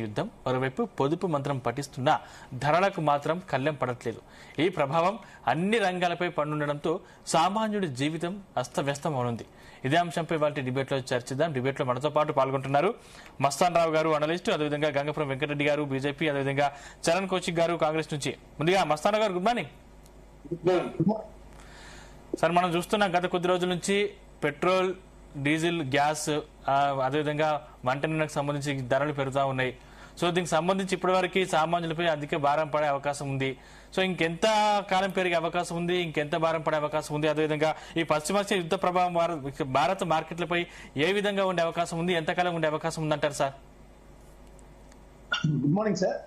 యుద్ధం మరోవైపు పొదుపు మంత్రం పఠిస్తున్నా ధరలకు మాత్రం కళ్ళెం పడట్లేదు. ఈ ప్రభావం అన్ని రంగాలపై పన్నుండడంతో సామాన్యుడి జీవితం అస్తవ్యస్తం అవునుంది. ఇదే అంశంపై వాళ్ళ డిబేట్లో చర్చిద్దాం. డిబేట్లో మనతో పాటు పాల్గొంటున్నారు మస్తాన్ రావు గారు, అనలిస్ట్, అదేవిధంగా గంగపురం వెంకటరెడ్డి గారు బీజేపీ, అదేవిధంగా చరణ్ కౌశిక్ గారు కాంగ్రెస్ నుంచి. ముందుగా మస్తాన్ రావు గారు, గుడ్ మార్నింగ్ సార్. మనం చూస్తున్నాం గత కొద్ది రోజుల నుంచి పెట్రోల్, డీజిల్, గ్యాస్, అదేవిధంగా వంట నూనెకు సంబంధించి ధరలు పెరుగుతూ ఉన్నాయి. సో దీనికి సంబంధించి ఇప్పటివరకు సామాన్యులపై అధిక భారం పడే అవకాశం ఉంది. సో ఇంకెంత కాలం పెరిగే అవకాశం ఉంది, ఇంకెంత భారం పడే అవకాశం ఉంది, అదేవిధంగా ఈ పశ్చిమాసియా యుద్ధ ప్రభావం భారత మార్కెట్లపై ఏ విధంగా ఉండే అవకాశం ఉంది, ఎంతకాలం ఉండే అవకాశం ఉందంటారు సార్? Good morning sir.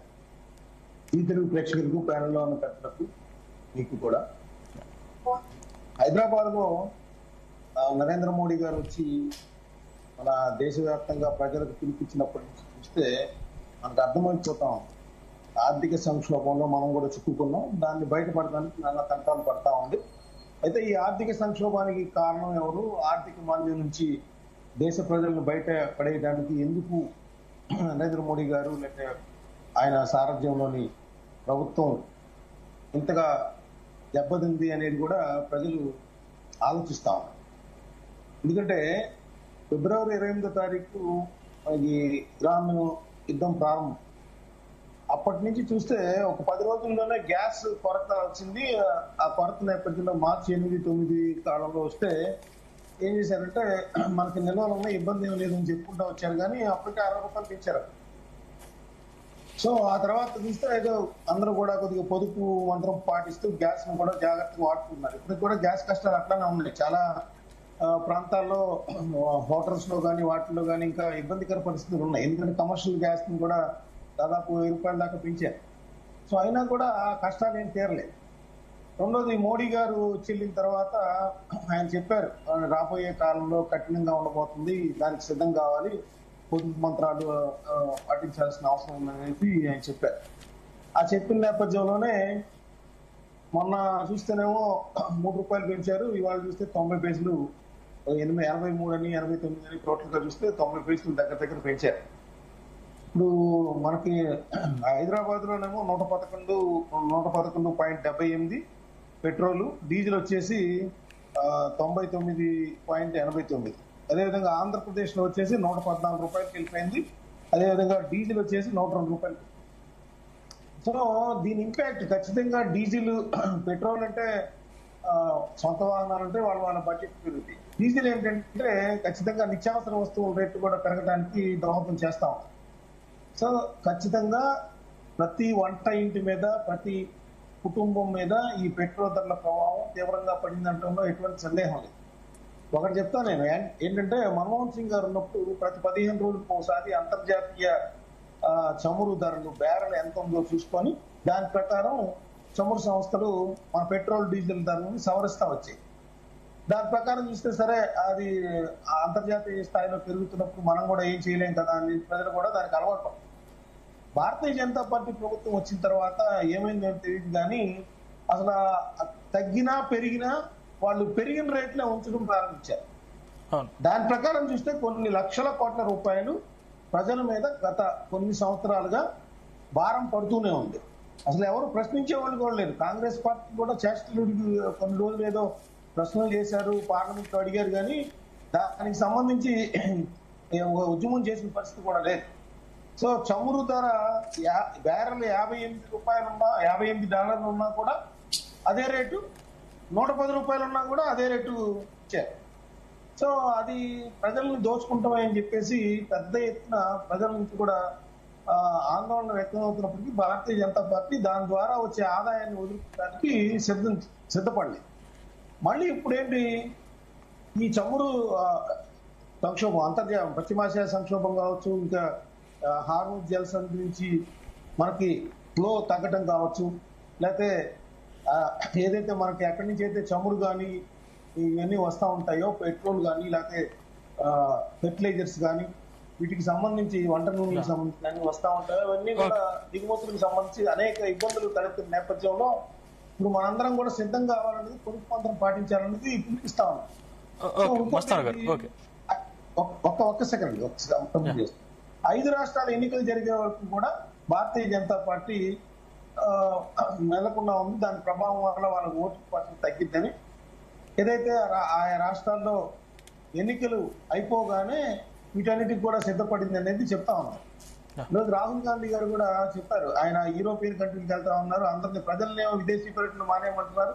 ఈ తెలుగు ప్రేక్షకులకు, ప్యానెల్లో ఉన్న పెద్దలకు, మీకు కూడా. హైదరాబాద్ లో నరేంద్ర మోడీ గారు వచ్చి మన దేశవ్యాప్తంగా ప్రజలకు పిలిపించినప్పటి నుంచి చూస్తే మనకు అర్థమైపోతాం, ఆర్థిక సంక్షోభంలో మనం కూడా చిక్కుకున్నాం. దాన్ని బయటపడడానికి నానా తంటాలు పడతా ఉంది. అయితే ఈ ఆర్థిక సంక్షోభానికి కారణం ఎవరు, ఆర్థిక మాంద్యం నుంచి దేశ ప్రజలను బయట పడేయడానికి ఎందుకు నరేంద్ర మోడీ గారు లేకపోతే ఆయన సారథ్యంలోని ప్రభుత్వం ఇంతగా దెబ్బతింది అనేది కూడా ప్రజలు ఆలోచిస్తా ఉన్నారు. ఎందుకంటే ఫిబ్రవరి 28వ తారీఖు ఈ ఇరాన్ యుద్ధం ప్రారంభం. అప్పటి నుంచి చూస్తే ఒక 10 రోజుల్లోనే గ్యాస్ కొరత వచ్చింది. ఆ కొరత నేపథ్యంలో మార్చి 8, 9 కాలంలో వస్తే ఏం చేశారంటే మనకి నిల్వలు ఉన్న ఇబ్బంది ఏం లేదని చెప్పుకుంటూ వచ్చారు, కానీ అప్పటికే 60 రూపాయలు పెంచారు. సో ఆ తర్వాత చూస్తే ఏదో అందరూ కూడా కొద్దిగా పొదుపు మంత్రం పాటిస్తూ గ్యాస్ ను కూడా జాగ్రత్తగా వాడుతున్నారు. ఇప్పటికి కూడా గ్యాస్ కష్టాలు అట్లానే ఉన్నాయి. చాలా ప్రాంతాల్లో హోటల్స్ లో కానీ వాటిల్లో కానీ ఇంకా ఇబ్బందికర పరిస్థితులు ఉన్నాయి. ఎందుకంటే కమర్షియల్ గ్యాస్ ని కూడా దాదాపు 1000 రూపాయల దాకా పెంచారు. సో అయినా కూడా ఆ కష్టాలు ఏం తీరలేదు. రెండోది, మోడీ గారు చెల్లిన తర్వాత ఆయన చెప్పారు రాబోయే కాలంలో కఠినంగా ఉండబోతుంది, దానికి సిద్ధం కావాలి, పొదుపు మంత్రాలు పాటించాల్సిన అవసరం ఉందని ఆయన చెప్పారు. ఆ చెప్పిన నేపథ్యంలోనే మొన్న చూస్తేనేమో 3 రూపాయలు పెంచారు. ఇవాళ చూస్తే 90 పైసలు, 83 అని 89 అని టోటల్ గా చూస్తే 90 పైసలు దగ్గర పెంచారు. ఇప్పుడు మనకి హైదరాబాద్ లోనేమో 111.78 పెట్రోల్, డీజిల్ వచ్చేసి 99.89. అదేవిధంగా ఆంధ్రప్రదేశ్ లో వచ్చేసి 114 రూపాయలకి వెళ్ళిపోయింది. అదేవిధంగా డీజిల్ వచ్చేసి 102 రూపాయలు. సో దీని ఇంపాక్ట్ ఖచ్చితంగా డీజిల్, పెట్రోల్ అంటే సొంత వాహనాలు అంటే వాళ్ళ బడ్జెట్ పెరుగుతుంది. డీజిల్ ఏంటంటే ఖచ్చితంగా నిత్యావసర వస్తువుల రేట్లు కూడా పెరగడానికి దోహదం చేస్తాం. సో ఖచ్చితంగా ప్రతి వంట ఇంటి మీద, ప్రతి కుటుంబం మీద ఈ పెట్రోల్ ధరల ప్రభావం తీవ్రంగా పడిందంటంలో ఎటువంటి సందేహం లేదు. ఒకటి చెప్తా నేను, ఏంటంటే మన్మోహన్ సింగ్ గారు ఉన్నప్పుడు ప్రతి 15 రోజులకు ఒకసారి అంతర్జాతీయ చమురు ధరలు, బ్యారెల్ ఎంత ఉందో చూసుకొని దాని ప్రకారం చమురు సంస్థలు మన పెట్రోల్, డీజిల్ ధరలను సవరిస్తా వచ్చాయి. దాని ప్రకారం చూస్తే సరే అది అంతర్జాతీయ స్థాయిలో పెరుగుతున్నప్పుడు మనం కూడా ఏం చేయలేం కదా అని ప్రజలు కూడా దానికి అలవాటు పడతారు. భారతీయ జనతా పార్టీ ప్రభుత్వం వచ్చిన తర్వాత ఏమైందో తెలియదు, కానీ అసలు తగ్గినా పెరిగినా వాళ్ళు పెరిగిన రేట్లే ఉంచడం ప్రారంభించారు. దాని ప్రకారం చూస్తే కొన్ని లక్షల కోట్ల రూపాయలు ప్రజల మీద గత కొన్ని సంవత్సరాలుగా భారం పడుతూనే ఉంది. అసలు ఎవరు ప్రశ్నించే వాళ్ళు కూడా లేరు. కాంగ్రెస్ పార్టీ కూడా చేష్టలుడికి కొన్ని రోజులు ఏదో ప్రశ్నలు చేశారు, పార్లమెంట్ లో అడిగారు, కానీ దానికి సంబంధించి ఉద్యమం చేసిన పరిస్థితి కూడా లేదు. సో చమురు ధర బ్యారెల్ 58 రూపాయలున్నా, $58 ఉన్నా కూడా అదే రేటు, 110 రూపాయలు ఉన్నా కూడా అదే రేటు ఇచ్చారు. సో అది ప్రజల్ని దోచుకుంటామని చెప్పేసి పెద్ద ఎత్తున ప్రజల నుంచి కూడా ఆందోళన వ్యక్తం అవుతున్నప్పటికీ భారతీయ జనతా పార్టీ దాని ద్వారా వచ్చే ఆదాయాన్ని వదులుకోవడానికి సిద్ధపడలేదు. మళ్ళీ ఇప్పుడేంటి, ఈ చమురు సంక్షోభం, పశ్చిమాసియా సంక్షోభం కావచ్చు, ఇంకా హార్మోజ్ జలసంధి నుంచి మనకి ఫ్లో తగ్గడం కావచ్చు, లేకపోతే ఏదైతే మనకి ఎక్కడి నుంచి అయితే చమురు కానీ ఇవన్నీ వస్తూ ఉంటాయో, పెట్రోల్ కానీ లేకపోతే ఫెర్టిలైజర్స్ కానీ, వీటికి సంబంధించి వంట నూనెకి సంబంధించి అన్ని వస్తూ ఉంటాయో, అవన్నీ కూడా దిగుమతులకు సంబంధించి అనేక ఇబ్బందులు తలెత్తిన నేపథ్యంలో ఇప్పుడు మనందరం కూడా సిద్ధం కావాలనేది, పొదుపు మంత్రం పాటించాలనేది పిలిపిస్తా ఉన్నాం. ఒక్క సెకండ్ 5 రాష్ట్రాల ఎన్నికలు జరిగే వరకు కూడా భారతీయ జనతా పార్టీ నెలకొన్నా ఉంది. దాని ప్రభావం వల్ల వాళ్ళ ఓటు పట్ల తగ్గిద్దని, ఏదైతే ఆయా రాష్ట్రాల్లో ఎన్నికలు అయిపోగానే వీటన్నిటికి కూడా సిద్ధపడింది అనేది చెప్తా ఉన్నారు. ఈరోజు రాహుల్ గాంధీ గారు కూడా చెప్పారు, ఆయన యూరోపియన్ కంట్రీకి వెళ్తా ఉన్నారు, అందరినీ ప్రజలనేమో విదేశీ పర్యటన మానేయమంటున్నారు,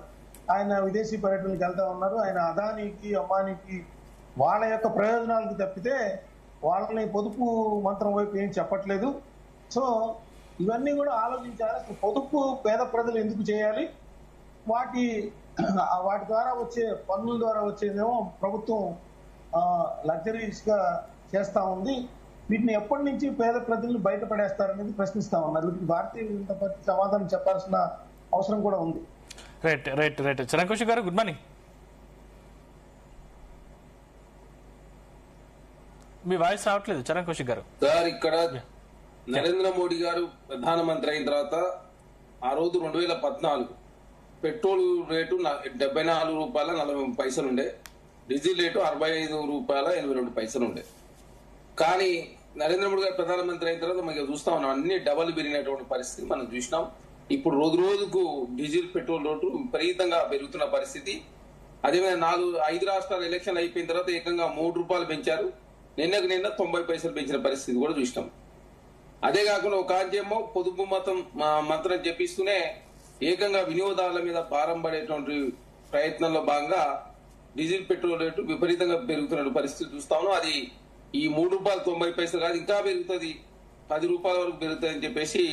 ఆయన విదేశీ పర్యటనకి వెళ్తా ఉన్నారు. ఆయన అదానికి అంబానీకి వాళ్ళ యొక్క ప్రయోజనాలకు తప్పితే వాళ్ళని పొదుపు మంత్రం వైపు ఏం చెప్పట్లేదు. సో ఇవన్నీ కూడా ఆలోచించాలి. అసలు పొదుపు పేద ప్రజలు ఎందుకు చేయాలి, వాటి ద్వారా వచ్చే పన్నుల ద్వారా వచ్చేదేమో ప్రభుత్వం లగ్జరీస్ గా చేస్తా ఉంది. వీటిని ఎప్పటి నుంచి పేద ప్రజలు బయటపడేస్తారనేది ప్రశ్నిస్తా ఉన్నారు. వీటికి భారతీయ జనతా పార్టీ సమాధానం చెప్పాల్సిన అవసరం కూడా ఉంది. రైట్ రైట్ రైట్ చిరంకుష్ గారు, గుడ్ మార్నింగ్. మీ వాయిస్ రావట్లేదు చిరంకుష్ గారు. సార్, ఇక్కడ నరేంద్ర మోడీ గారు ప్రధానమంత్రి అయిన తర్వాత ఆ రోజు 2014 పెట్రోల్ రేటు 74 రూపాయల 40 పైసలు ఉండే, డీజిల్ రేటు 65 రూపాయల 82 పైసలు ఉండే. కానీ నరేంద్ర మోడీ గారు ప్రధానమంత్రి అయిన తర్వాత మనకి చూస్తా ఉన్నాం, అన్ని డబల్ పెరిగినటువంటి పరిస్థితి మనం చూసినాం. ఇప్పుడు రోజు రోజుకు డీజిల్ పెట్రోల్ రేటు విపరీతంగా పెరుగుతున్న పరిస్థితి. అదేవిధంగా 5 రాష్ట్రాల ఎలక్షన్లు అయిపోయిన తర్వాత ఏకంగా 3 రూపాయలు పెంచారు. నిన్న 90 పైసలు పెంచిన పరిస్థితి కూడా చూసినాం. అదే కాకుండా ఒక ఆజ్యమో పొదుపు మంత్రం చెప్పిస్తూనే ఏకంగా వినియోగదారుల మీద భారం పడేటువంటి ప్రయత్నంలో భాగంగా డీజిల్ పెట్రోల్ రేటు విపరీతంగా పెరుగుతున్న పరిస్థితి చూస్తాము. అది ఈ 3 రూపాయలు 90 పైసలు కాదు, ఇంకా పెరుగుతుంది, 10 రూపాయల వరకు పెరుగుతుంది అని చెప్పేసి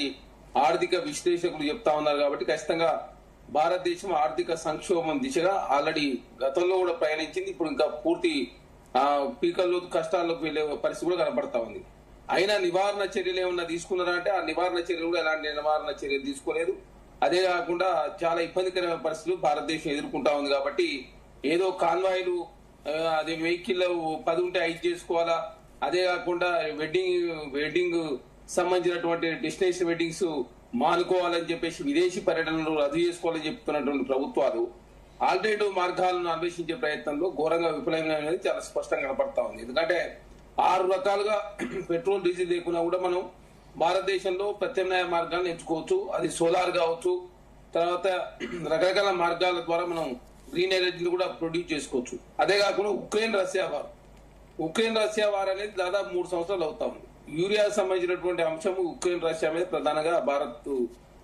ఆర్థిక విశ్లేషకులు చెప్తా ఉన్నారు. కాబట్టి ఖచ్చితంగా భారతదేశం ఆర్థిక సంక్షోభం దిశగా ఆల్రెడీ గతంలో కూడా ప్రయాణించింది. ఇప్పుడు ఇంకా పూర్తి పీకల్లో కష్టాల్లోకి వెళ్లే పరిస్థితి కూడా కనబడతా ఉంది. అయినా నివారణ చర్యలు ఏమన్నా తీసుకున్నారా అంటే ఆ నివారణ చర్యలు కూడా ఎలాంటి నివారణ చర్యలు తీసుకోలేదు. అదే కాకుండా చాలా ఇబ్బందికరమైన పరిస్థితులు భారతదేశం ఎదుర్కొంటా ఉంది. కాబట్టి ఏదో కాన్వాయిలు, అదే వెహికల్ 10 ఉంటే 5 చేసుకోవాలా, అదే కాకుండా వెడ్డింగ్ సంబంధించినటువంటి డెస్టినేషన్ వెడ్డింగ్స్ మానుకోవాలని చెప్పేసి విదేశీ పర్యటనలు రద్దు చేసుకోవాలని చెప్తున్నటువంటి ప్రభుత్వాలు ఆల్టర్నేటివ్ మార్గాలను అన్వేషించే ప్రయత్నంలో ఘోరంగా విఫలమైనది చాలా స్పష్టంగా కనపడతా ఉంది. ఎందుకంటే 6 రకాలుగా పెట్రోల్ డీజిల్ లేకున్నా కూడా మనం భారతదేశంలో ప్రత్యామ్నాయ మార్గాలను ఎంచుకోవచ్చు. అది సోలార్ కావచ్చు, తర్వాత రకరకాల మార్గాల ద్వారా మనం గ్రీన్ ఎనర్జీని కూడా ప్రొడ్యూస్ చేసుకోవచ్చు. అదే కాకుండా ఉక్రెయిన్ రష్యా వార్ అనేది దాదాపు 3 సంవత్సరాలు అవుతా ఉంది. యూరియా సంబంధించినటువంటి అంశము ఉక్రెయిన్ రష్యా మీద ప్రధానంగా భారత్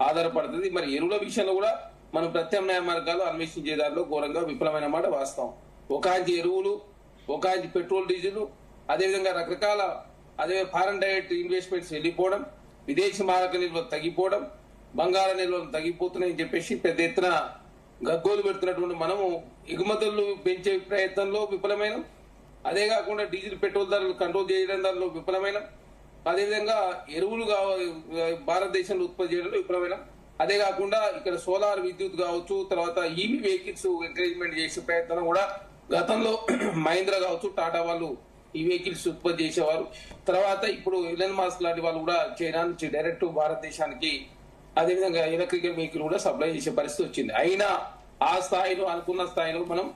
ఆధారపడుతుంది. మరి ఎరువుల విషయంలో కూడా మనం ప్రత్యామ్నాయ మార్గాలు అన్వేషించే దానిలో ఘోరంగా విఫలమైన మాట వాస్తవం. ఒక ఎరువులు, ఒక పెట్రోల్ డీజిల్, అదేవిధంగా రకరకాల ఫారెన్ డైరెక్ట్ ఇన్వెస్ట్మెంట్స్ వెళ్ళిపోవడం, విదేశీ మారక నిల్వలు తగ్గిపోవడం, బంగాళ నిల్వలు తగ్గిపోతున్నాయని చెప్పేసి పెద్ద ఎత్తున గగ్గోలు పెడుతున్నటువంటి మనము ఎగుమతులు పెంచే ప్రయత్నంలో విఫలమైన, అదే కాకుండా డీజిల్ పెట్రోల్ ధరలు కంట్రోల్ చేయడం దానిలో విఫలమైన, అదేవిధంగా ఎరువులు భారతదేశంలో ఉత్పత్తి చేయడంలో విఫలమైన, అదే కాకుండా ఇక్కడ సోలార్ విద్యుత్ కావచ్చు, తర్వాత ఈవీ వెహికల్స్ ఎంకరేజ్మెంట్ చేసే ప్రయత్నం కూడా గతంలో మహీంద్రా కావచ్చు, టాటా వాళ్ళు ఈ వెహికల్స్ ఉత్పత్తి చేసేవారు. తర్వాత ఇప్పుడు ఎలన్ మాస్క్ లాంటి వాళ్ళు కూడా చైనా నుంచి డైరెక్ట్ భారతదేశానికి అదేవిధంగా ఎలక్ట్రికల్ వెహికల్ కూడా సప్లై చేసే పరిస్థితి వచ్చింది. అయినా ఆ స్థాయిలో అనుకున్న స్థాయిలో మనం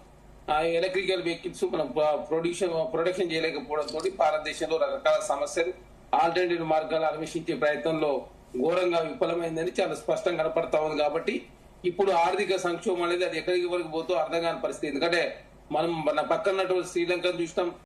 ఎలక్ట్రికల్ వెహికల్స్ మనం ప్రొడక్షన్ చేయలేకపోవడంతో భారతదేశంలో రకరకాల సమస్యలు ఆల్టర్నేటివ్ మార్గాలు అన్వేషించే ప్రయత్నంలో ఘోరంగా విఫలమైందని చాలా స్పష్టంగా కనపడతా ఉంది. కాబట్టి ఇప్పుడు ఆర్థిక సంక్షోభం అనేది అది ఎక్కడికి వరకు పోతో అర్థం కాని పరిస్థితి. ఎందుకంటే మనం మన పక్కన శ్రీలంకను చూసినాం,